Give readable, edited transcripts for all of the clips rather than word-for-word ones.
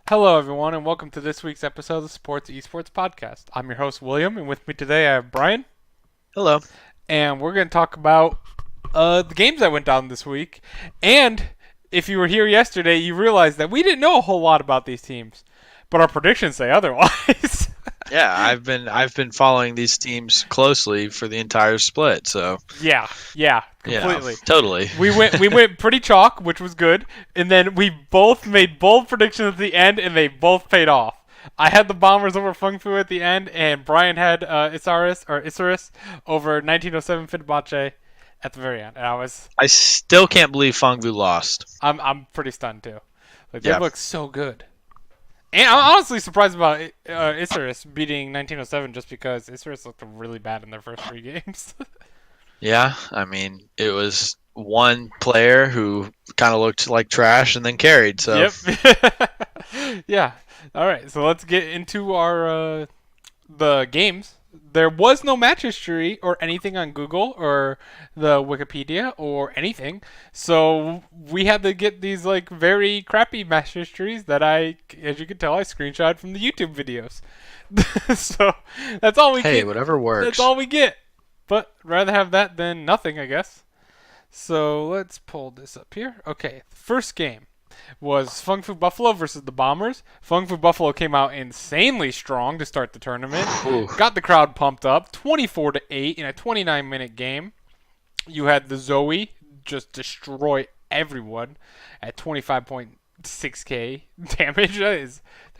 Hello, everyone, and welcome to this week's episode of the Sports Esports Podcast. I'm your host, William, and with me today I have Brian, Hello. and we're going to talk about the games that went down this week. And if you were here yesterday, you realized that we didn't know a whole lot about these teams, but our predictions say otherwise. Yeah, I've been following these teams closely for the entire split, so yeah, yeah, completely. totally. We went pretty chalk, which was good, and then we both made bold predictions at the end, and they both paid off. I had the Bombers over Fung Fu at the end, and Brian had Isaris over 1907 Fenerbahce at the very end. And I still can't believe Fangbu lost. I'm pretty stunned too. Like they Yeah. look so good. And I'm honestly surprised about Isaris beating 1907 just because Isaris looked really bad in their first three games. Yeah, I mean, it was one player who kind of looked like trash and then carried, so Yep. Yeah. All right. So let's get into our the games. There was no match history or anything on Google or the Wikipedia or anything. So we had to get these like very crappy match histories that as you can tell, I screenshot from the YouTube videos. So that's all we hey, get. whatever That's works. all we get. But rather have that than nothing, I guess. So let's pull this up here. Okay, first game was Fung Fu Buffalo versus the Bombers. Fung Fu Buffalo came out insanely strong to start the tournament. Ooh. Got the crowd pumped up, 24-8 in a 29-minute game. You had the Zoe just destroy everyone at 25.6k damage. That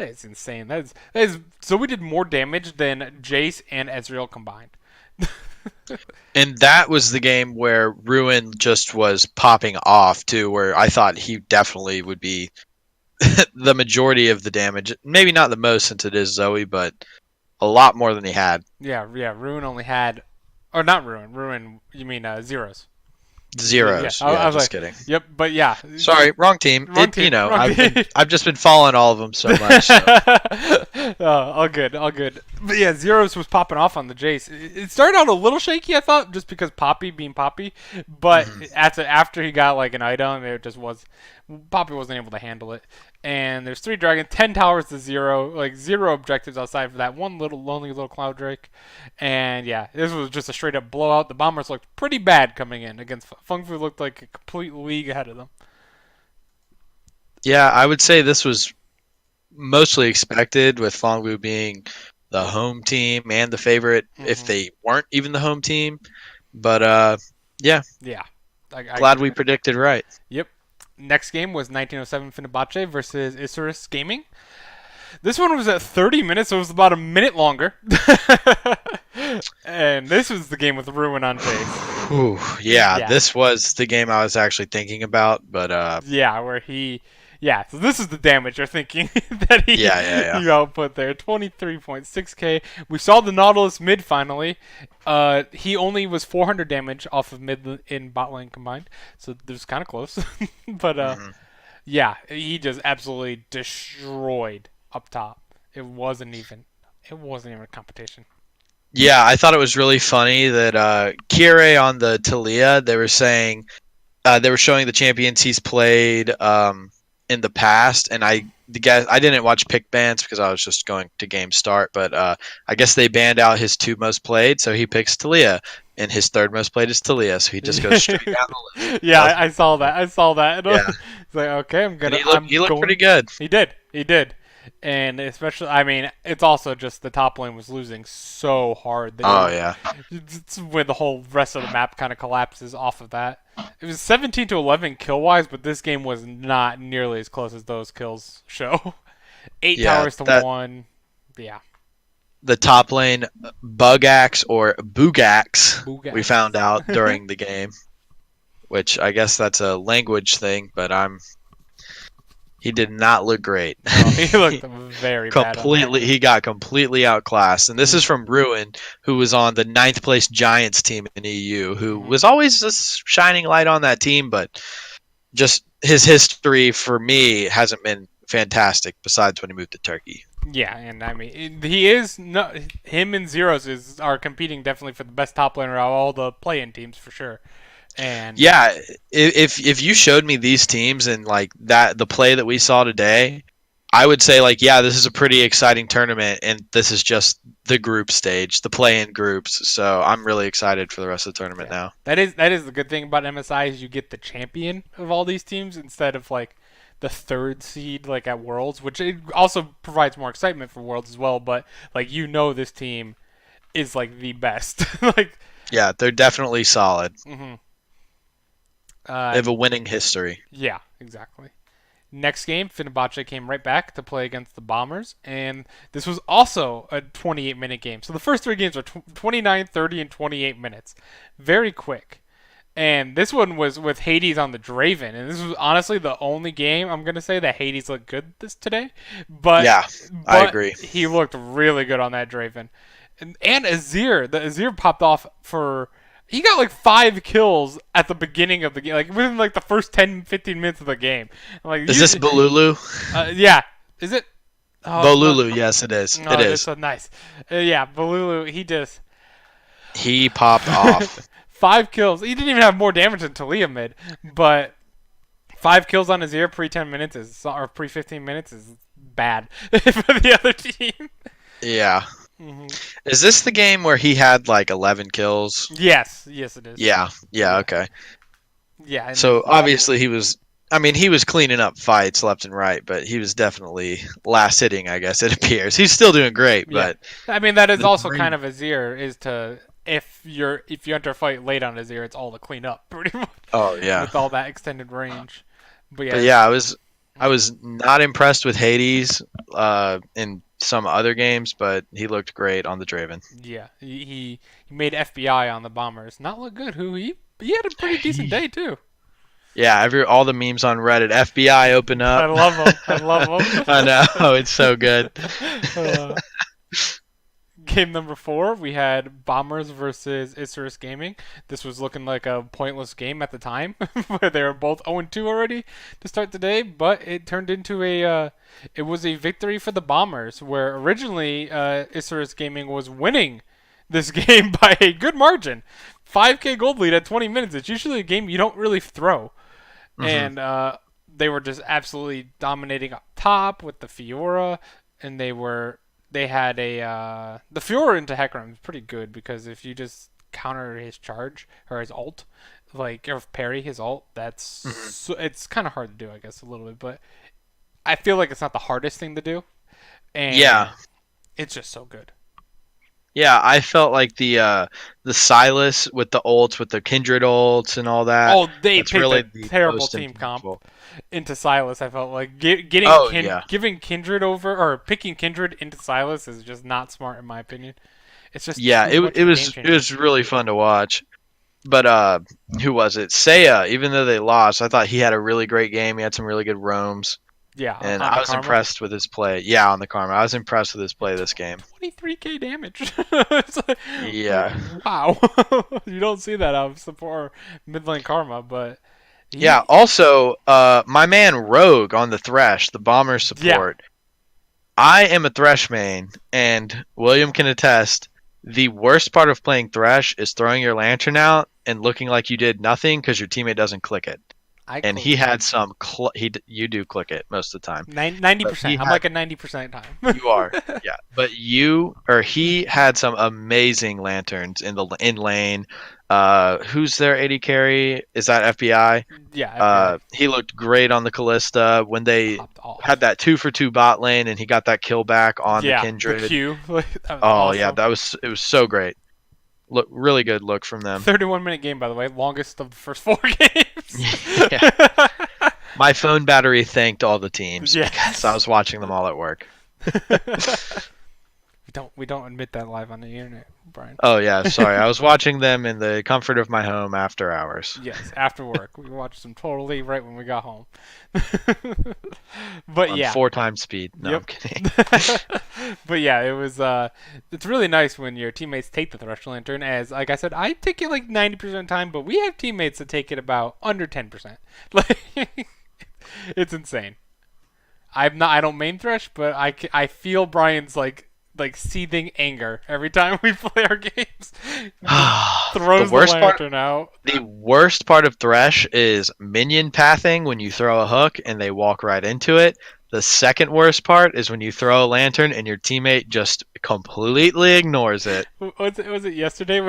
is insane. That is Zoe did more damage than Jace and Ezreal combined. And that was the game where Ruin just was popping off too, where I thought he definitely would be the majority of the damage. Maybe not the most since it is Zoe, but a lot more than he had. Yeah. Ruin only had, or not Ruin. Ruin, you mean Zeros? Zeros. Yeah, I was just like, kidding. yep, but yeah. Sorry, wrong team. Wrong team, wrong team. I've just been following all of them so much. So. All good, all good. But yeah, Zeros was popping off on the Jace. It started out a little shaky, I thought, just because Poppy being Poppy. But after he got like an item, it just was Poppy wasn't able to handle it. And there's 3 dragons, 10 towers to 0, like 0 objectives outside of that one little lonely little cloud drake. And yeah, this was just a straight up blowout. The Bombers looked pretty bad coming in against Fung Fu. Looked like a complete league ahead of them. Yeah, I would say this was mostly expected with Fangwu being the home team and the favorite if they weren't even the home team. But yeah, Yeah, I glad agree. we predicted right. Yep. Next game was 1907 Fenerbahce versus Isuris Gaming. This one was at 30 minutes, so it was about a minute longer. And this was the game with Ruin on Jace. Ooh, yeah, Yeah. this was the game I was actually thinking about, but Yeah, where so this is the damage you're thinking that yeah. he output there. 23.6k. We saw the Nautilus mid finally. He only was 400 damage off of mid in bot lane combined, so it was kind of close. But yeah, he just absolutely destroyed up top. It wasn't even a competition. Yeah, I thought it was really funny that Kire on the Talia, they were saying they were showing the champions he's played in the past, and I didn't watch pick bans because I was just going to game start, but I guess they banned out his 2 most played, so he picks Talia, and his 3rd most played is Talia, so he just goes straight down the list. Yeah, I saw that. And Yeah. it's like, okay, I'm And gonna. he looked pretty good. He did, and especially, I mean, it's also just the top lane was losing so hard. Oh yeah. It's when the whole rest of the map kind of collapses off of that. It was 17-11 kill wise, but this game was not nearly as close as those kills show. 8 Yeah, towers to that 1. Yeah. the top lane Bugax or Boogax, Boogax. we found out during the game, which I guess that's a language thing, but he did not look great. No, he looked very bad. He got completely outclassed, and this is from Ruin, who was on the 9th place Giants team in EU, who was always a shining light on that team, but just his history for me hasn't been fantastic. Besides when he moved to Turkey. Yeah, and I mean, he is him and Zeros are competing definitely for the best top laner out of all the play-in teams for sure. And yeah, if you showed me these teams and like that the play that we saw today, I would say like, yeah, this is a pretty exciting tournament, and this is just the group stage, the play-in groups. So I'm really excited for the rest of the tournament Yeah, now. that is the good thing about MSI is you get the champion of all these teams instead of like the third seed like at Worlds, which it also provides more excitement for Worlds as well. But like this team is like the best. like, Yeah, they're definitely solid. hmm They uh, have a winning history. yeah, exactly. Next game, Fenerbahce came right back to play against the Bombers, and this was also a 28-minute game. So the first three games were 29, 30, and 28 minutes. Very quick. And this one was with Hades on the Draven, and this was honestly the only game I'm gonna say that Hades looked good this today. But Yeah, I but agree. he looked really good on that Draven, and Azir. The Azir popped off for he got like 5 kills at the beginning of the game, like within like the first 10, 15 minutes of the game. Like Is this usually, Balulu? yeah, is it? Oh no, Bolulu, yes, it is. no, It it's is. so nice. Yeah, Balulu, he just He popped off. 5 kills. He didn't even have more damage than Talia mid, but 5 kills on his ear pre 10 minutes is or pre 15 minutes is bad for the other team. Yeah. hmm Is this the game where he had like 11 kills? Yes, yes it is. Yeah. Yeah, okay. Yeah, and So obviously he was cleaning up fights left and right, but he was definitely last hitting, I guess it appears. He's still doing great, yeah. but I mean that is the also brain- kind of Azir is to if you enter a fight late on Azir, it's all to clean up pretty much Oh yeah. with all that extended range. But But yeah, yeah, I was not impressed with Hades in some other games, but he looked great on the Draven. yeah, he made FBI on the Bombers not look good. He had a pretty decent day too. Yeah, all the memes on Reddit. FBI open I up. love him. I love him. I know, it's so good. Uh, Game number 4, we had Bombers versus Isurus Gaming. This was looking like a pointless game at the time, where they were both 0-2 already to start the day, but it turned into it was a victory for the Bombers, where originally Isurus Gaming was winning this game by a good margin. 5k gold lead at 20 minutes. It's usually a game you don't really throw. Mhm. And they were just absolutely dominating up top with the Fiora, and they had the Fiora into Hecarim is pretty good because if you just counter his charge or his ult, like or parry his ult, Mhm. it's kind of hard to do, I guess a little bit, but I feel like it's not the hardest thing to do, and Yeah. it's just so good. Yeah, I felt like the Silas with the ults, with the Kindred ults and all that. Oh, they That's picked really a the terrible most team comp impactful. into Silas. I felt like Oh yeah. giving Kindred over or picking Kindred into Silas is just not smart in my opinion. It's just Yeah, too much it of a game was it changer. was really fun to watch. But who was it? Saya, even though they lost, I thought he had a really great game. He had some really good roams, Yeah, and on I the was Karma. impressed with his play. Yeah, on the Karma. I was impressed with his play this game. 23k damage. It's like, Yeah. wow. You don't see that out of support mid lane Karma, but Yeah, he, also, my man Rogue on the Thresh, the bomber support. I am a Thresh main, and William can attest. The worst part of playing Thresh is throwing your lantern out and looking like you did nothing because your teammate doesn't click it. I And he had some. You do click it most of the time. But he 90%. I'm had. like a 90% time. You are. Yeah, but he had some amazing lanterns in lane. Who's their AD carry? Is that FBI? Yeah, FBI He looked great on the Callista when they popped off. had that 2-for-2 bot lane, and he got that kill back on the Yeah, Kindred. the Q. That was Oh yeah, awesome. it was so great. Look, really good look from them. 31-minute game, by the way, longest of the first 4 games. Yeah. My phone battery thanked all the teams Yes. because I was watching them all at work. we don't admit that live on the internet, Brian. Oh yeah, sorry. I was watching them in the comfort of my home after hours. Yes, after work. We watched them totally right when we got home. But On yeah. 4 times speed. No, Yep. I'm kidding. But yeah, it's really nice when your teammates take the Thresh Lantern as like I said, I take it like 90% of the time, but we have teammates that take it about under 10%. Like it's insane. I don't main Thresh, but I feel Brian's like seething anger every time we play our games. Throws the lantern out. The worst part of Thresh is minion pathing when you throw a hook and they walk right into it. The second worst part is when you throw a lantern and your teammate just completely ignores it. Was it yesterday?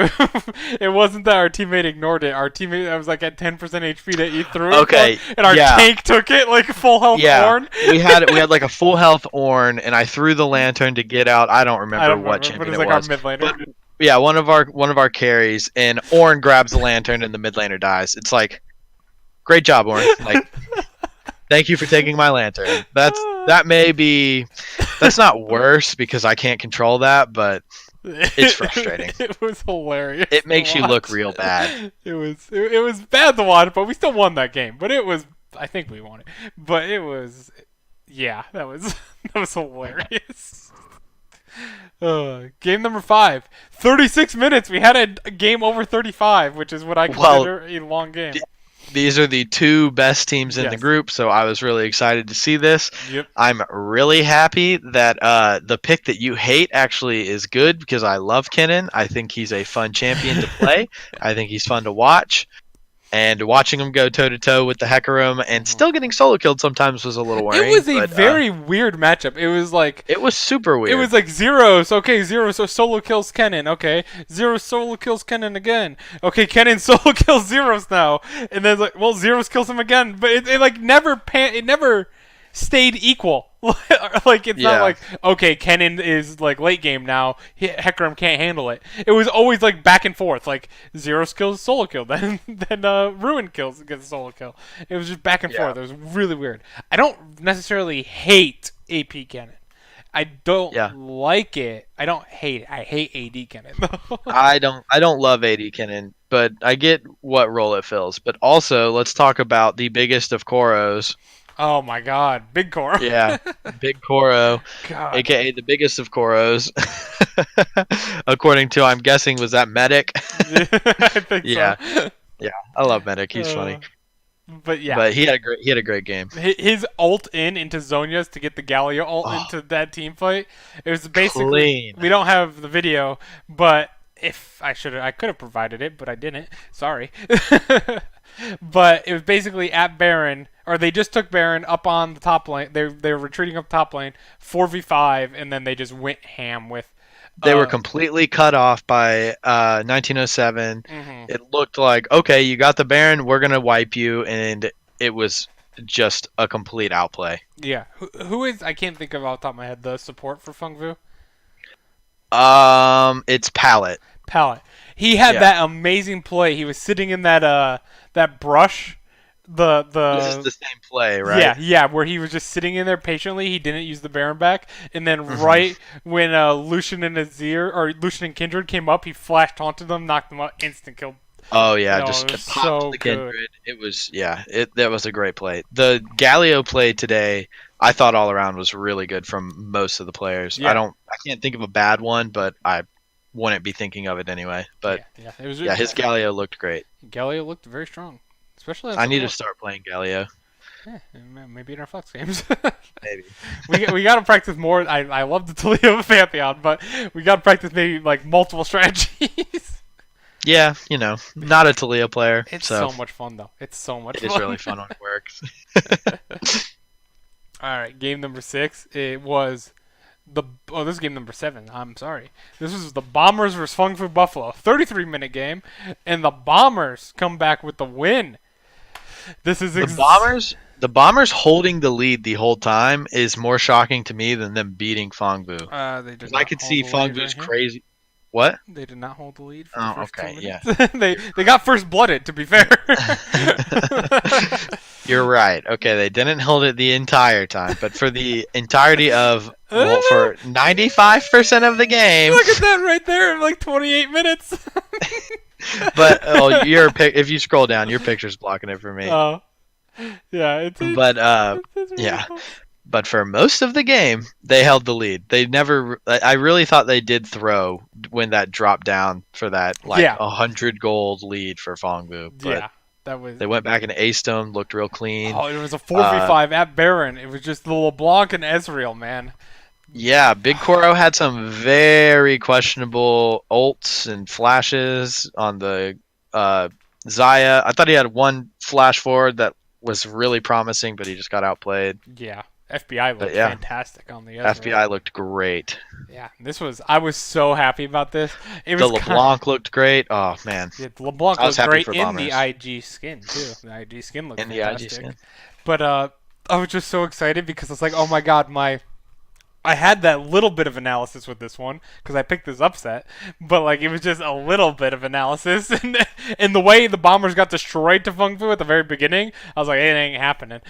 It wasn't that our teammate ignored it. Our teammate that was like at 10% HP that you threw it Okay, for, and our yeah. tank took it like full health Yeah, Ornn. we had like a full health Ornn, and I threw the lantern to get out. I don't I remember don't what remember, but champion it was it like our was, mid laner. but yeah, one of our carries, and Ornn grabs the lantern, and the mid laner dies. It's like, great job, Ornn. Like, thank you for taking my lantern. That may be, that's not worse because I can't control that, but it's frustrating. It was hilarious. It makes to you look watch. real bad. It was bad to watch, but we still won that game. But it was, I think we won it. But it was, yeah, that was that was hilarious. Game number 5. 36 minutes. We had a game over 35, which is what I consider a long game. These are the two best teams in the group, so I was really excited to see this. Yep. I'm really happy that the pick that you hate actually is good because I love Kennen. I think he's a fun champion to play. I think he's fun to watch. And watching him go toe-to-toe with the Hecarim and still getting solo killed sometimes was a little worrying. It was a very weird matchup. It was like... It was super weird. It was like Zeros. Okay, Zeros so solo kills Kennen. Okay, Zeros solo kills Kennen again. Okay, Kennen solo kills Zeros now. And then like, well, Zeros kills him again. But it like never it never stayed equal. Like it's not like, okay, Kennen is like late game now. Hecarim can't handle it. It was always like back and forth. Like Zeros kills solo kill, then Ruin gets a solo kill. It was just back and forth. It was really weird. I don't necessarily hate AP Kennen. I don't like it. I don't hate it. I hate AD Kennen though. I don't love AD Kennen, but I get what role it fills. But also, let's talk about the biggest of Koros. Oh my god, Big Koro. Yeah, Big Koro, God. aka the biggest of Koros. According to, I'm guessing, was that Medic? I think so. Yeah, I love Medic. He's funny. But yeah, but he had a great game. His ult into Zhonya's to get the Galio ult into that team fight. It was basically clean. We don't have the video, but if I could have provided it, but I didn't. Sorry. But it was basically at Baron, or they just took Baron up on the top lane. They were retreating up top lane, 4v5, and then they just went ham with. They were completely cut off by 1907. Mm-hmm. It looked like, okay, you got the Baron, we're gonna wipe you, and it was just a complete outplay. Yeah, who is, I can't think of off the top of my head, the support for Fengvu? It's Pallet. He had that amazing play. He was sitting in that brush. This is the same play, right? Yeah, where he was just sitting in there patiently. He didn't use the Baron back, and then right when Lucian and Azir or Lucian and Kindred came up, he flash taunted them, knocked them out, instant kill. Oh yeah, just popped the Kindred. It was that was a great play. The Galio play today, I thought all around was really good from most of the players. I can't think of a bad one, but I wouldn't be thinking of it anyway. But his Galio looked great. Galio looked very strong. Especially I need to start playing Galio. Yeah, maybe in our Flex games. Maybe. we got to practice more. I love the Taliyah Pantheon, but we got to practice maybe like multiple strategies. Yeah, not a Taliyah player. It's so much fun though. It's so much fun. It is really fun when it works. All right, game number 6. It was this is game number 7. I'm sorry. This was the Bombers versus Fengfu Buffalo. 33-minute game, and the Bombers come back with the win. This is the Bombers holding the lead the whole time is more shocking to me than them beating Fengfu. I could see Fengfu's crazy. What? They did not hold the lead for the first 2 minutes. Yeah. they got first blooded, to be fair. You're right. Okay, they didn't hold it the entire time, but for the entirety of for 95% of the game. Look at that right there in like 28 minutes. But if you scroll down, your picture's blocking it for me. Oh, yeah. But for most of the game, they held the lead. They never. I really thought they did throw when that dropped down for that 100 gold lead for Fengfu. But that was. They went back and aced them. Looked real clean. Oh, it was a 4v5 at Baron. It was just the LeBlanc and Ezreal, man. Yeah, Big Koro had some very questionable ults and flashes on the Xayah. I thought he had one flash forward that was really promising, but he just got outplayed. Yeah. FBI But looked yeah, fantastic on the Ezreal. FBI looked great. Yeah, I was so happy about this. It The was kind LeBlanc looked great. Oh man, yeah, LeBlanc I was looked happy great for in the Bombers IG skin too. The IG skin looked in the IG fantastic. skin. But I was just so excited because it's like, oh my god, I had that little bit of analysis with this one because I picked this upset, but like it was just a little bit of analysis, and the way the Bombers got destroyed to Feng Fu at the very beginning, I was like, it ain't happening.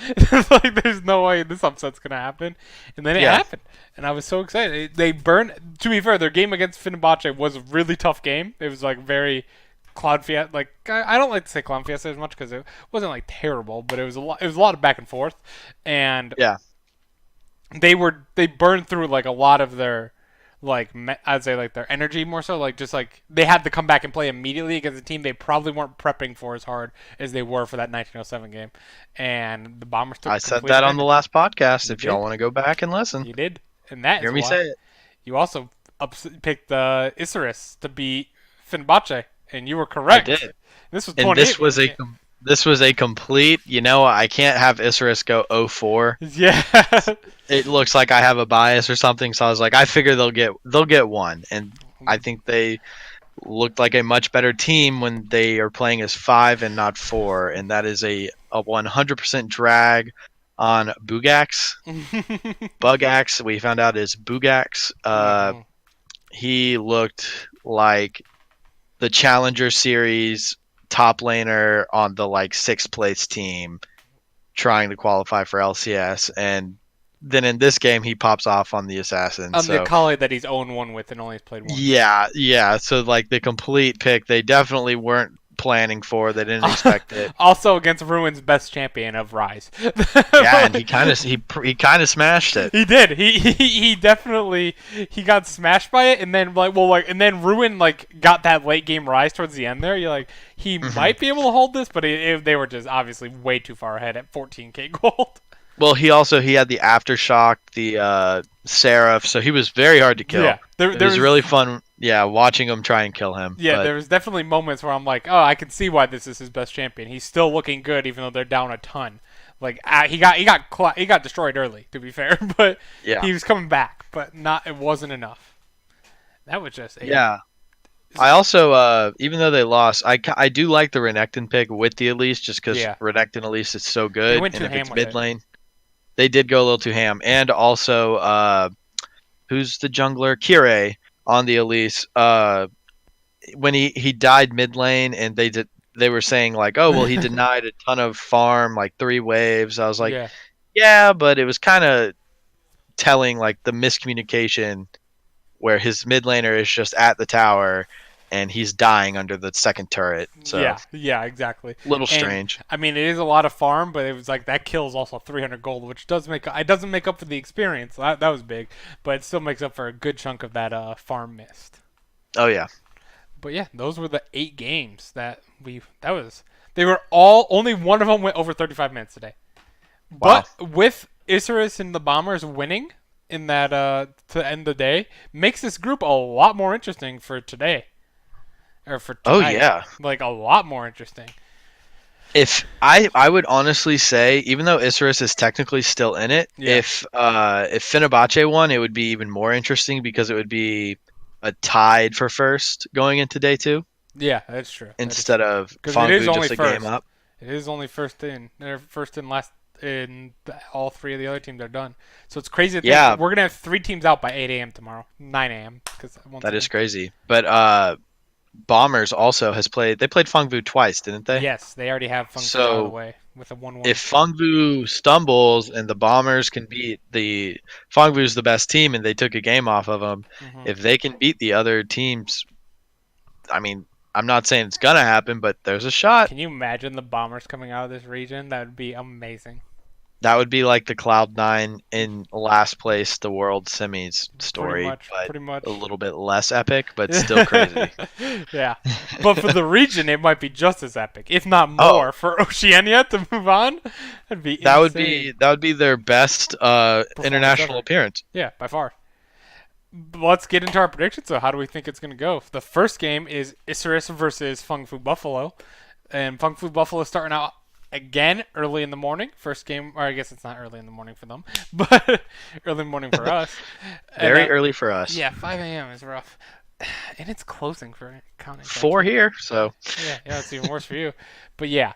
Like, there's no way this upset's gonna happen, and then it Yeah. happened, and I was so excited. They burned. To be fair, their game against Fenerbahce was a really tough game. It was like very Cloud Fiesta. Like I don't like to say Cloud Fiesta as much because it wasn't like terrible, but it was a lot. It was a lot of back and forth, and Yeah. they burned through like a lot of their I'd say like their energy more so like just like they had to come back and play immediately against a team they probably weren't prepping for as hard as they were for that 1907 game, and the Bombers took I said complete that on the advantage. last podcast. You If y'all did, want to go back and listen, you did, and that hear is me why say it. you also picked Isurus to beat Fenerbahce, and you were I correct. did. This was And 28. this was a complete. You know, I can't have Isurus go 0-4. Yeah. It looks like I have a bias or something. So I was like, I figure they'll get one, and I think they looked like a much better team when they are playing as 5 and not 4, and that is a 100% drag on Bugax. Bugax, we found out is Bugax. He looked like the Challenger Series top laner on the like 6th place team trying to qualify for LCS, and then in this game he pops off on the Assassin. On So the Akali that he's 0-1 with and only has played once. yeah. So like the complete pick, they definitely weren't planning for. They didn't expect it. Also against Ruin's best champion of Rise. Yeah, and he kind of smashed it. He did. He definitely he got smashed by it, and then and then Ruin like got that late game Rise towards the end there. You're like he might be able to hold this, but they were just obviously way too far ahead at 14k gold. Well, he had the aftershock, the Seraph, so he was very hard to kill. Yeah, it was really fun. Yeah, watching him try and kill him. Yeah, but there was definitely moments where I'm like, oh, I can see why this is his best champion. He's still looking good, even though they're down a ton. Like he got destroyed early, to be fair, but yeah, he was coming back, but it wasn't enough. That was just yeah. I also, even though they lost, I do like the Renekton pick with the Elise, just because Renekton Elise is so good, They went and too if ham it's with mid it. lane, they did go a little too ham. And also, who's the jungler? Kire on the Elise. When he died mid lane, and they were saying like, oh well, he denied a ton of farm, like 3 waves. I was like, yeah, but it was kind of telling like the miscommunication where his mid laner is just at the tower and he's dying under the second turret. So yeah, exactly. Little strange. I mean, it is a lot of farm, but it was like that kills also 300 gold, which doesn't make up for the experience. That was big, but it still makes up for a good chunk of that farm missed. Oh yeah. But yeah, those were the 8 games they were all, only one of them went over 35 minutes today. Wow. But with Isurus and the Bombers winning in that to end the day, makes this group a lot more interesting for today. Or for tonight. Oh yeah. Like a lot more interesting. If I would honestly say, even though Isurus is technically still in it, if Fenerbahce won, it would be even more interesting because it would be a tied for first going into day 2. Yeah, that's true. Instead of Fangbu just a game up. It is only first in. They're first in last in all 3 of the other teams are done. So it's crazy. We're gonna have 3 teams out by 8 a.m. tomorrow, 9 a.m. That is crazy. But Bombers also played Fangbu twice, didn't they? Yes, they already have Fangbu out of the way with a 1-1. If Fangbu stumbles and the Bombers can beat Fangbu's the best team and they took a game off of them, if they can beat the other teams, I mean, I'm not saying it's gonna happen, but there's a shot. Can you imagine the Bombers coming out of this region? That would be amazing. That would be like the Cloud9 in last place, the World Semis story, pretty much. A little bit less epic, but still crazy. Yeah, but for the region, it might be just as epic, if not more, for Oceania to move on. That'd be insane. That would be their best international appearance. Yeah, by far. Let's get into our predictions. So, how do we think it's going to go? The first game is Isurus versus Feng Fu Buffalo, and Feng Fu Buffalo starting out again early in the morning. First game, or I guess it's not early in the morning for them, but early morning for us. And Very early for us. yeah, 5 a.m. is rough, and it's closing for County Fair 4 too. here, so Yeah, it's even worse for you. But yeah,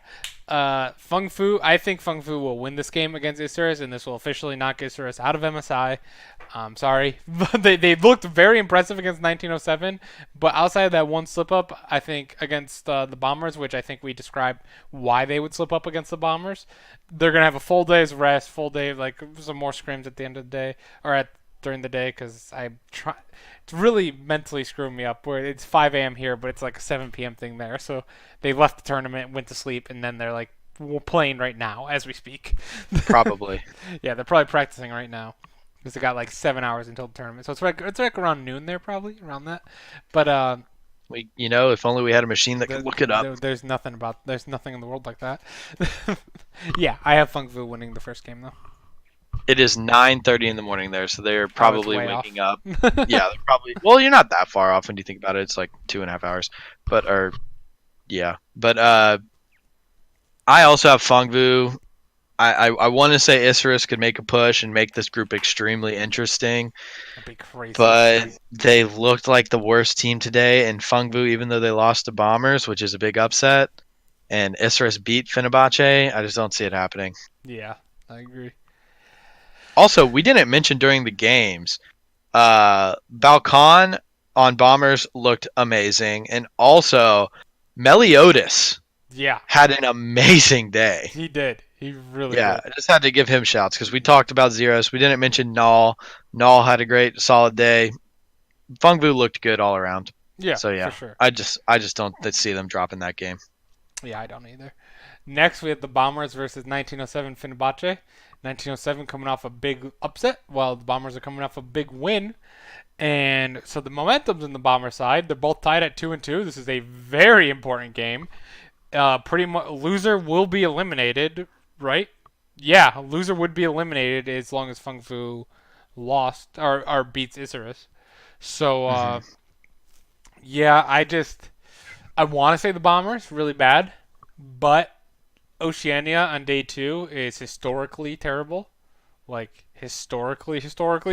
Feng Fu. I think Feng Fu will win this game against Isurus, and this will officially knock Isurus out of MSI. I'm sorry, but they looked very impressive against 1907. But outside of that one slip up, I think against the Bombers, which I think we described why they would slip up against the Bombers, they're gonna have a full day's rest, full day like some more scrims at the end of the day or at during the day because I try. It's really mentally screwing me up. Where it's 5 a.m. here, but it's like a 7 p.m. thing there. So they left the tournament, went to sleep, and then they're like, we're playing right now as we speak. probably. Yeah, they're probably practicing right now because they got like 7 hours until the tournament. So it's like around noon there, probably around that. But If only we had a machine that could look it up. there's nothing in the world like that. Yeah, I have Feng Fu winning the first game though. It is 9:30 in the morning there, so they're Oh, it's probably way waking off. up. Yeah, they're probably. Well, you're not that far off when you think about it. It's like 2.5 hours, but I also have Fangvu. I want to say Isurus could make a push and make this group extremely interesting, That'd be crazy. but they looked like the worst team today. And Fangvu, even though they lost to Bombers, which is a big upset, and Isurus beat Fenerbahce, I just don't see it happening. Yeah, I agree. Also, we didn't mention during the games, Balkan on Bombers looked amazing, and also Meliodas Yeah, had an amazing day. he did. He really Yeah, did. I just had to give him shouts because we talked about zeros. We didn't mention Null. Null had a great, solid day. Fungbu looked good all around. Yeah, So yeah, for sure. I just don't see them dropping that game. Yeah, I don't either. Next, we have the Bombers versus 1907 Fenerbahce. 1907 coming off a big upset, while the Bombers are coming off a big win. And so the momentum's in the Bomber side. They're both tied at 2-2. This is a very important game. Pretty much, loser will be eliminated, right? Yeah, loser would be eliminated as long as Feng Fu lost or beats Isurus. So Hmm. yeah, I want to say the Bombers really bad, but Oceania on day two is historically terrible, like historically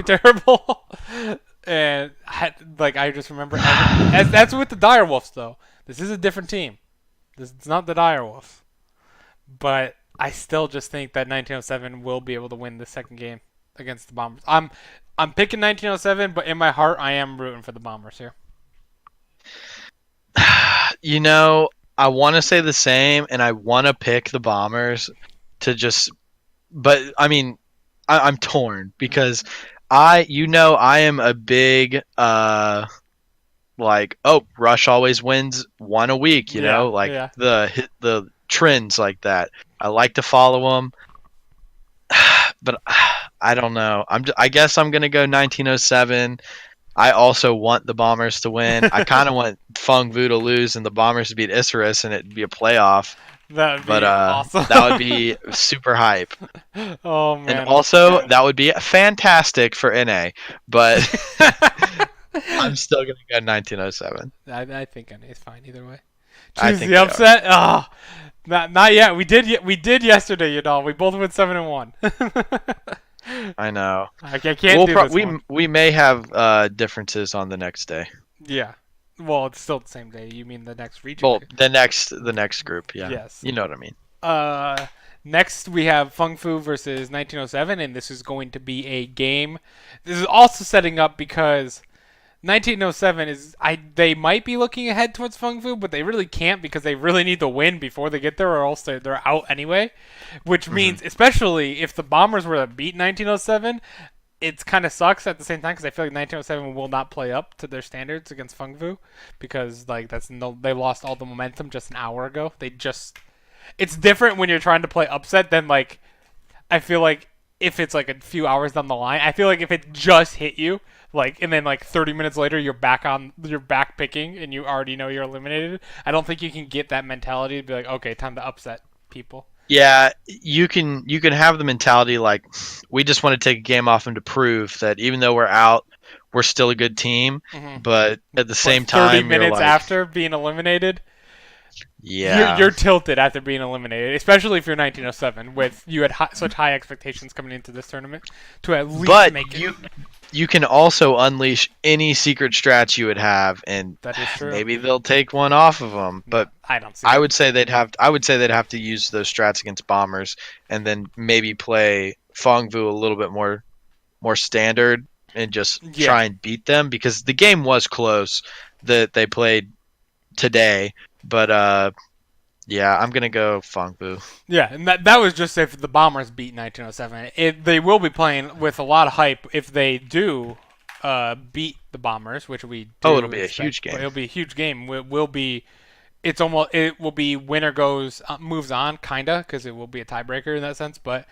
terrible. And I just remember as that's with the Direwolves though. This is a different team. This is not the Direwolves, but I still just think that 1907 will be able to win the second game against the Bombers. I'm picking 1907, but in my heart I am rooting for the Bombers here. You know, I want to say the same, and I want to pick the Bombers to just, but I mean, I'm torn because I am a big like, oh, Rush always wins one a week, Yeah, like yeah. the trends like that. I like to follow them, but I don't know. I guess I'm gonna go 1907. I also want the Bombers to win. I kind of want Fung Vu to lose and the Bombers to beat Isurus and it'd be a playoff. That'd But be awesome. that would be super hype. Oh And man. also that would be fantastic for NA. But I'm still gonna go 1907. I think NA's fine either way. I Choose think the they are. upset. Oh, not yet. We did yesterday, you know. We both went 7-1. I know. I can't do this we one. we may have differences on the next day. Yeah. Well, it's still the same day. You mean the next region? Well, the next group, yeah. Yes. You know what I mean. Next we have Feng Fu versus 1907, and this is going to be a game. This is also setting up because 1907 they might be looking ahead towards Feng Fu, but they really can't because they really need to win before they get there, or else they're out anyway. Which Hmm. means, especially if the Bombers were to beat 1907, it kind of sucks at the same time because I feel like 1907 will not play up to their standards against Feng Fu because they lost all the momentum just an hour ago. It's different when you're trying to play upset than like I feel like if it's like a few hours down the line. I feel like if it just hit you, like, and then like 30 minutes later you're back picking and you already know you're eliminated. I don't think you can get that mentality to be like, okay, time to upset people. Yeah, you can have the mentality like we just want to take a game off them to prove that even though we're out, we're still a good team. Hmm But at the But same 30 time, you're minutes like, after being eliminated, Yeah. You're tilted after being eliminated, especially if you're 1907, with you had such high expectations coming into this tournament to at least But make it. you can also unleash any secret strats you would have, and That is true. maybe they'll take one off of them. No, But I don't see I it. would say they'd have to use those strats against bombers, and then maybe play Fongvu a little bit more standard and just Yeah, try and beat them, because the game was close that they played today. But yeah, I'm gonna go Fongbu. yeah, and that was just if the Bombers beat 1907. They will be playing with a lot of hype if they do beat the Bombers, which we do. Oh, it'll be a expect, huge but game. it'll be a huge game. Will be. It will be winner goes moves on kinda because it will be a tiebreaker in that sense. But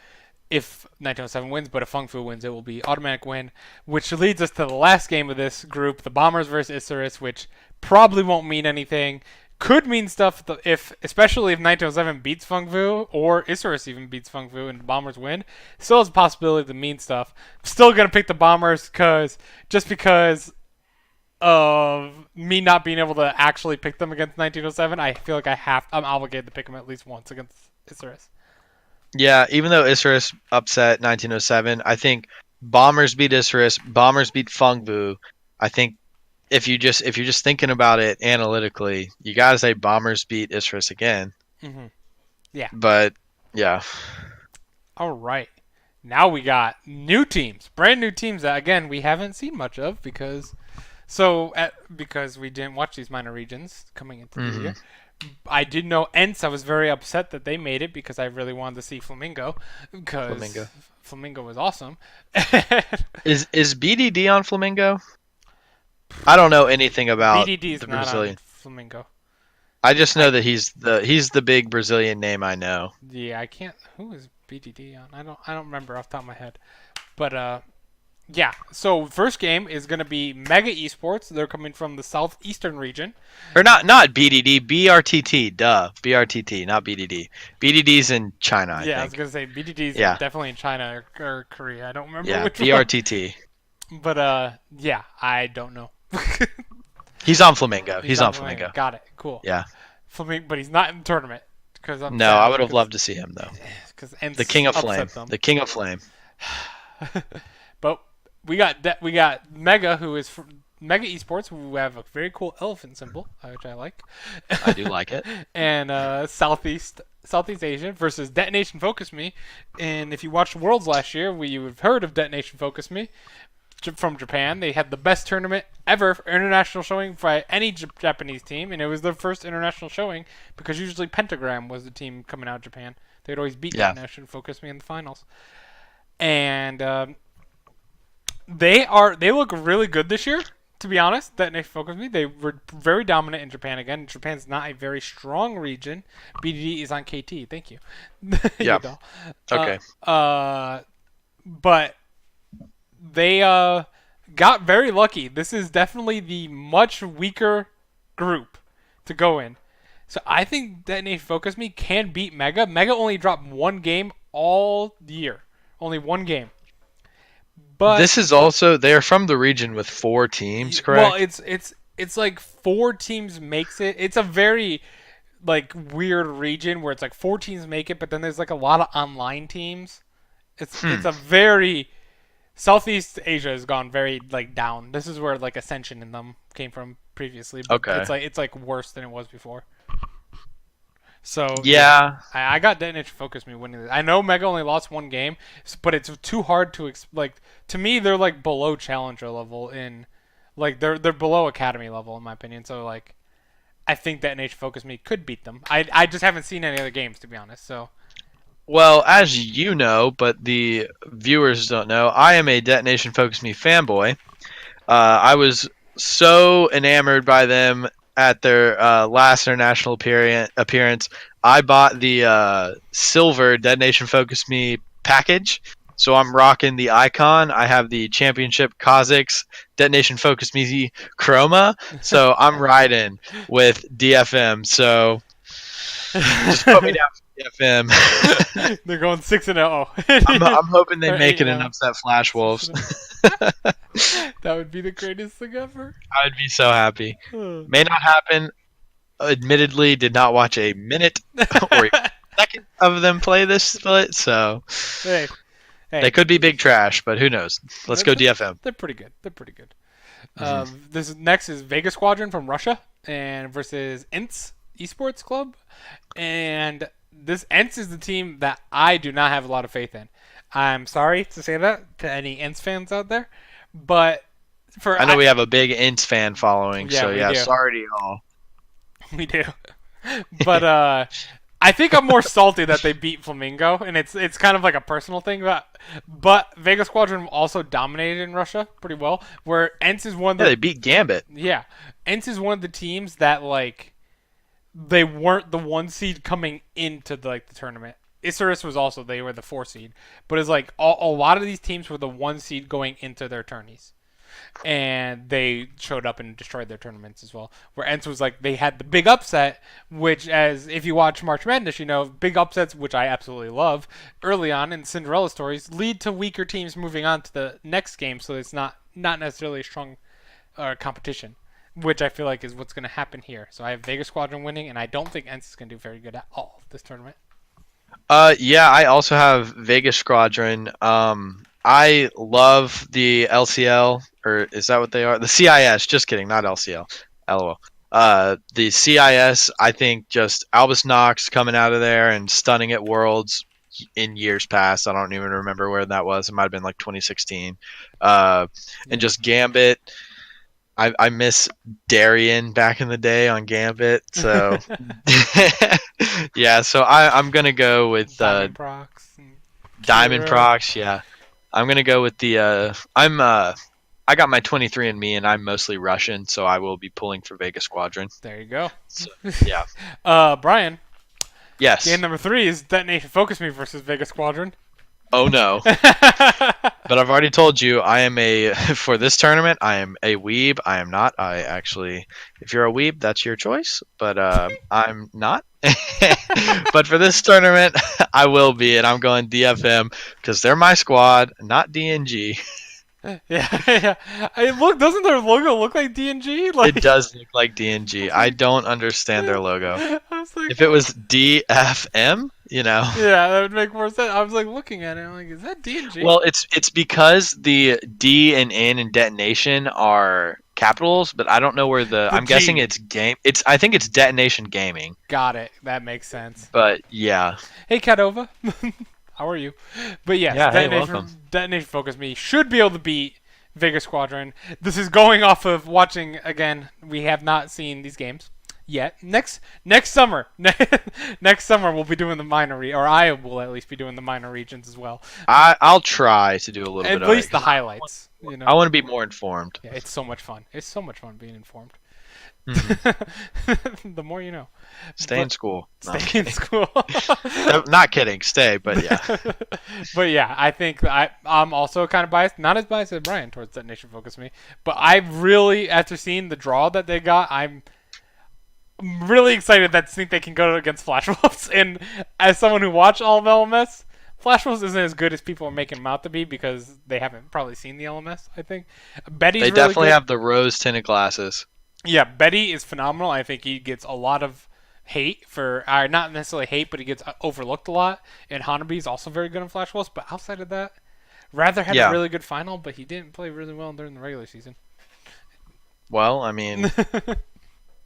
if 1907 wins, but if Fung Fu wins, it will be automatic win, which leads us to the last game of this group, the Bombers versus Isurus, which probably won't mean anything. Could mean stuff if, especially if 1907 beats Fung Fu or Isurus even beats Fung Fu and the Bombers win. Still has a possibility to mean stuff. Still gonna pick the Bombers because of me not being able to actually pick them against 1907. I feel like I'm obligated to pick them at least once against Isurus. Yeah, even though Isurus upset 1907, I think Bombers beat Isurus, Bombers beat Fongbu. I think if you're just thinking about it analytically, you gotta say Bombers beat Isurus again. Mm-hmm. Yeah. But yeah, All right. Now we got new teams, brand new teams that again we haven't seen much of because we didn't watch these minor regions coming into the year. I did know Ents. I was very upset that they made it because I really wanted to see Flamingo because Flamingo was awesome. is BDD on Flamingo? I don't know anything about BDD is the not Brazilian. on Flamingo. I just know that he's the big Brazilian name I know. Yeah, I can't. Who is BDD on? I don't remember off the top of my head. But yeah. So first game is gonna be Mega Esports. They're coming from the southeastern region. Or not BDD, BRTT, duh. BRTT, not BDD. BDD's in China, I Yeah, I was think. gonna say BDD's Yeah. definitely in China or Korea. I don't remember Yeah, which one. BRTT. But yeah, I don't know. He's on Flamingo. He's on Flamingo. Got it. Cool. Yeah. Flamingo, but he's not in the tournament because No, I would have loved to see him though. Ents The King of upset Flame. them. The King of Flame. But we got Mega, who is Mega Esports, who have a very cool elephant symbol, which I like. I do like it. And Southeast Asia versus Detonation Focus Me. And if you watched Worlds last year, you've heard of Detonation Focus Me from Japan. They had the best tournament ever for international showing by any Japanese team, and it was their first international showing because usually Pentagram was the team coming out of Japan. They'd always beat Detonation Focus Me in the finals. And they look really good this year, to be honest. Detonation Focus Me. They were very dominant in Japan again. Japan's not a very strong region. BDD is on KT. Thank you. Yeah. Okay. But they got very lucky. This is definitely the much weaker group to go in. So I think Detonation Focus Me can beat Mega. Mega only dropped one game all year. Only one game. But this is also they're from the region with 4 teams, correct? Well, it's like 4 teams makes it. It's a very like weird region where it's like 4 teams make it, but then there's like a lot of online teams. It's a very Southeast Asia has gone very like down. This is where like Ascension in them came from previously. But Okay. It's like worse than it was before. So Yeah. I got Detonation Focus Me winning this. I know Mega only lost one game, but it's too hard to to me they're like below challenger level in like they're below academy level in my opinion. So like I think Detonation Focus Me could beat them. I just haven't seen any other games to be honest. So Well, as you know, but the viewers don't know, I am a Detonation Focus Me fanboy. I was so enamored by them at their last international appearance. I bought the silver Detonation Focus Me package, so I'm rocking the icon. I have the Championship Kazakhs Detonation Focus Me Chroma, so I'm riding with DFM. So just put me down for DFM. they're going 6-0. I'm hoping they Or make it 8-0. and upset Flash Wolves. That would be the greatest thing ever. I would be so happy. May not happen. admittedly did not watch a minute or a second of them play this split, so Hey, they hey, could be big trash, but who knows? Let's they're, go DFM. they're pretty good. They're pretty good. Hmm. Next is Vegas Squadron from Russia and versus ENTS Esports Club, and this ENTS is the team that I do not have a lot of faith in. I'm sorry to say that to any ENTS fans out there, but for I know we have a big Ints fan following, yeah, so we yeah, do. sorry to y'all. We do. But I think I'm more salty that they beat Flamingo, and it's kind of like a personal thing. But Vegas Squadron also dominated in Russia pretty well. Where ENTS is one of Yeah, the they beat Gambit. yeah, ENTS is one of the teams that like they weren't the 1 seed coming into the tournament. Isurus was also they were the 4 seed, but it's like a lot of these teams were the 1 seed going into their tourneys, and they showed up and destroyed their tournaments as well. Where ENTS was like they had the big upset, which as if you watch March Madness, you know big upsets, which I absolutely love early on in Cinderella stories, lead to weaker teams moving on to the next game, so it's not necessarily a strong competition, which I feel like is what's going to happen here. So I have Vegas Squadron winning, and I don't think ENTS is going to do very good at all this tournament. Yeah, I also have Vegas Squadron. I love the LCL, or is that what they are? The CIS. Just kidding, not LCL. LOL. The CIS. I think just Albus Knox coming out of there and stunning at Worlds in years past. I don't even remember where that was. It might have been like 2016. And just Gambit. I miss Darien back in the day on Gambit. So yeah, so I'm gonna go with Diamond Procs. Diamond Kira. Procs. Yeah, I'm gonna go with the I got my 23andMe and I'm mostly Russian, so I will be pulling for Vegas Squadron. There you go. So, yeah. Brian, Yes. game number 3 is Detonation Focus Me versus Vegas Squadron. Oh no. But I've already told you I am for this tournament I am a weeb. I am not. I actually, if you're a weeb, that's your choice. But I'm not. But for this tournament, I will be, and I'm going DFM because they're my squad, not DNG. yeah. Doesn't their logo look like DNG? It does look like DNG. I don't understand their logo. I was like, If it was DFM, yeah, that would make more sense. I was like looking at it, I'm like, is that DNG? Well, it's because the D and N in detonation are capitals, but I don't know where I'm G. guessing it's game. I think it's Detonation Gaming. Got it. That makes sense. But yeah. Hey, Cadova. How are you? But yes, Yeah, hey, welcome. Detonation Focus Me should be able to beat Vegas Squadron. This is going off of watching again. We have not seen these games yet. Next summer, next summer we'll be doing the minor or I will at least be doing the minor regions as well. I'll try to do a little bit At of least it. the highlights. You know. I want to be more informed. Yeah, it's so much fun. It's so much fun being informed. Mhm. The more you know. Stay in school. No, I'm Stay in kidding. school. Not kidding. Stay, but yeah. But yeah, I think I'm also kind of biased. Not as biased as Brian towards Detonation Focus Me. But I really, after seeing the draw that they got, I'm really excited that think they can go against Flash Wolves. And as someone who watched all of LMS, Flash Wolves isn't as good as people are making them out to be because they haven't probably seen the LMS, I think. Betty's They really definitely good. have the rose tinted glasses. Yeah, Betty is phenomenal. I think he gets a lot of hate not necessarily hate, but he gets overlooked a lot. And Hanabi is also very good in Flash Wolves. But outside of that, Rather had Yeah. a really good final, but he didn't play really well during the regular season. Well, I mean,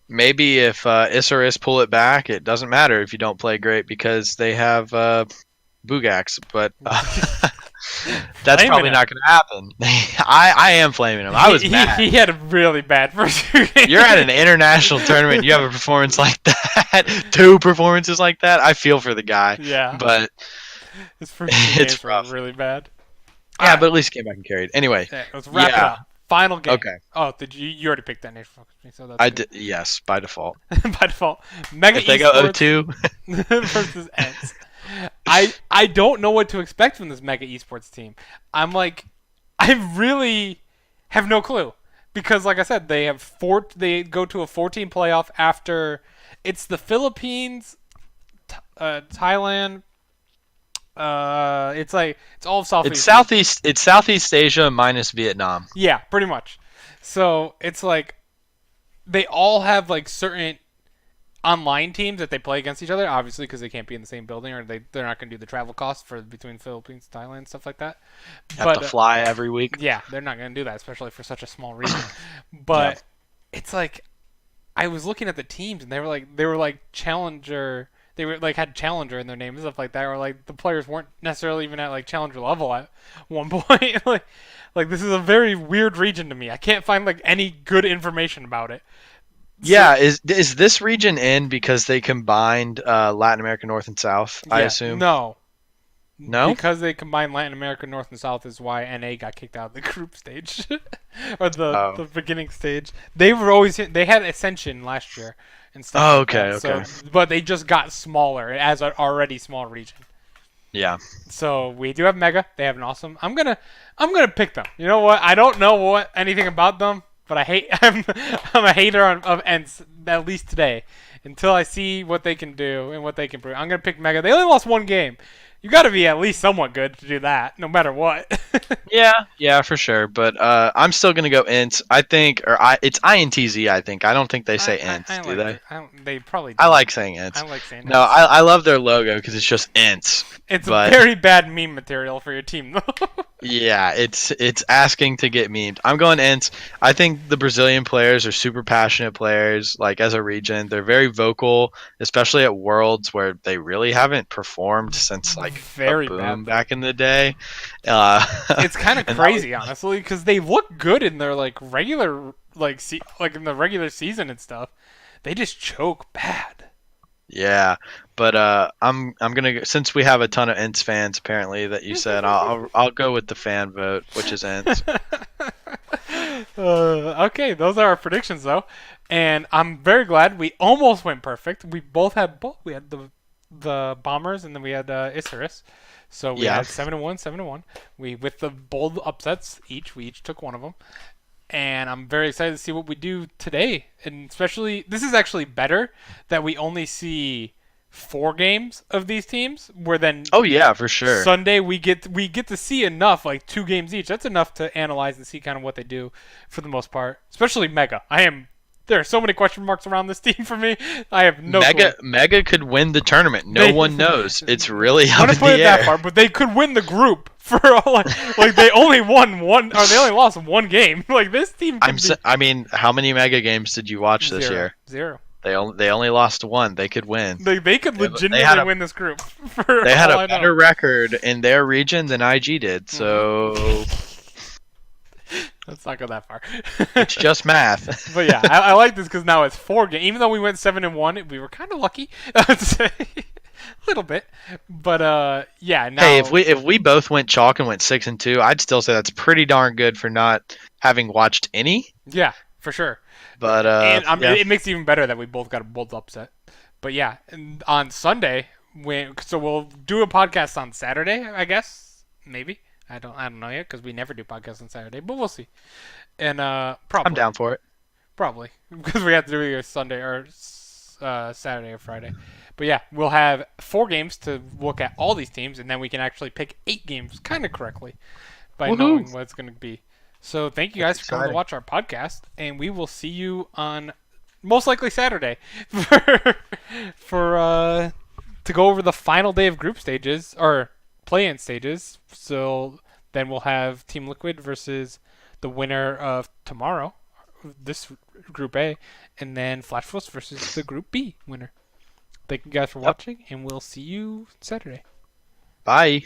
maybe if Isurus pull it back, it doesn't matter if you don't play great because they have Bugax, but that's Flaming probably him. not going to happen. I am flaming him. I was mad. He had a really bad first two games. You're at an international tournament. You have a performance like that. 2 performances like that. I feel for the guy. Yeah. But His first two it's games were rough. really bad. yeah, but at least he came back and carried. Anyway, Yeah, let's wrap it Yeah. up. Final game. Okay. Oh, did you already picked that nation focus me, so that's I good. did. Yes, by default. By default. Mega If they go Esports 0-2, versus Ents. I don't know what to expect from this Mega Esports team. I really have no clue. Because like I said, they go to a 14 playoff after it's the Philippines, Thailand, it's all of Southeast. it's Southeast Asia minus Vietnam. Yeah, pretty much. So it's like they all have like certain online teams that they play against each other, obviously because they can't be in the same building or they're not going to do the travel costs for between Philippines, Thailand, stuff like that. Have to But fly every week. yeah, they're not going to do that, especially for such a small region. Yeah. But it's like I was looking at the teams and they were like challenger. They were like had challenger in their name and stuff like that, or like the players weren't necessarily even at like challenger level at one point. like this is a very weird region to me. I can't find like any good information about it. So, Yeah, is this region in because they combined Latin America North and South, I yeah, assume? no, No? because they combined Latin America North and South is why NA got kicked out of the group stage or the Oh. beginning stage. They had Ascension last year and stuff Oh, like okay, that. okay. So, but they just got smaller as an already small region. Yeah. So we do have Mega. They have an awesome. I'm gonna pick them. You know what? I don't know anything about them, but I hate. I'm a hater of Ents at least today, until I see what they can do and what they can prove. I'm gonna pick Mega. They only lost one game. You got to be at least somewhat good to do that, no matter what. Yeah, for sure. But I'm still gonna go int. I think, it's INTZ. I think. I don't think they say ints, do they? They probably. I Do. like saying ints. I like saying. No, Ents. I love their logo because it's just ints. It's but a very bad meme material for your team, though. yeah, it's asking to get memed. I'm going ints. I think the Brazilian players are super passionate players. Like as a region, they're very vocal, especially at Worlds where they really haven't performed since like Very a boom bad. back in the day. Uh, It's kind of and crazy, honestly, because they look good in their like regular like in the regular season and stuff. They just choke bad. Yeah, but I'm gonna since we have a ton of ints fans apparently that you said I'll go with the fan vote, which is ints. Okay, those are our predictions though, and I'm very glad we almost went perfect. We both had we had the Bombers and then we had Isurus. So we Yeah. had 7-1, 7-1. We with the bold upsets we each took one of them. And I'm very excited to see what we do today. And especially, this is actually better that we only see 4 games of these teams, where then Oh yeah, for sure. Sunday we get to see enough, like 2 games each. That's enough to analyze and see kind of what they do for the most part. Especially Mega. There are so many question marks around this team for me. I have no clue. Mega could win the tournament. No They- one knows. It's really I'm up gonna in put the it that air. far, but they could win the group for like they only won one, or they only lost one game. Like this team. I mean, how many Mega games did you watch this year? Zero. They only lost one. They could win. They could They legitimately had a- win this group. For They had all a I know. better record in their region than IG did. So Let's not go that far. it's just math. But yeah, I like this because now it's 4 games. Even though we went 7-1, we were kind of lucky. I'd say a little bit. But yeah. Now, Hey, if we both went chalk and went 6-2, I'd still say that's pretty darn good for not having watched any. yeah, for sure. But And yeah. it makes it even better that we both got a bold upset. But yeah, and on Sunday, so we'll do a podcast on Saturday, I guess, maybe. I don't know yet because we never do podcasts on Saturday, but we'll see. And probably I'm down for it. probably because we have to do either Sunday or Saturday or Friday. But yeah, we'll have 4 games to look at all these teams, and then we can actually pick 8 games kind of correctly by Woohoo. knowing what it's going to be. So thank you guys That's for coming to exciting. watch our podcast, and we will see you on most likely Saturday for to go over the final day of group stages or play-in stages. So then we'll have Team Liquid versus the winner of tomorrow, this Group A, and then Flash Force versus the Group B winner. Thank you guys for watching, and we'll see you Saturday. Bye.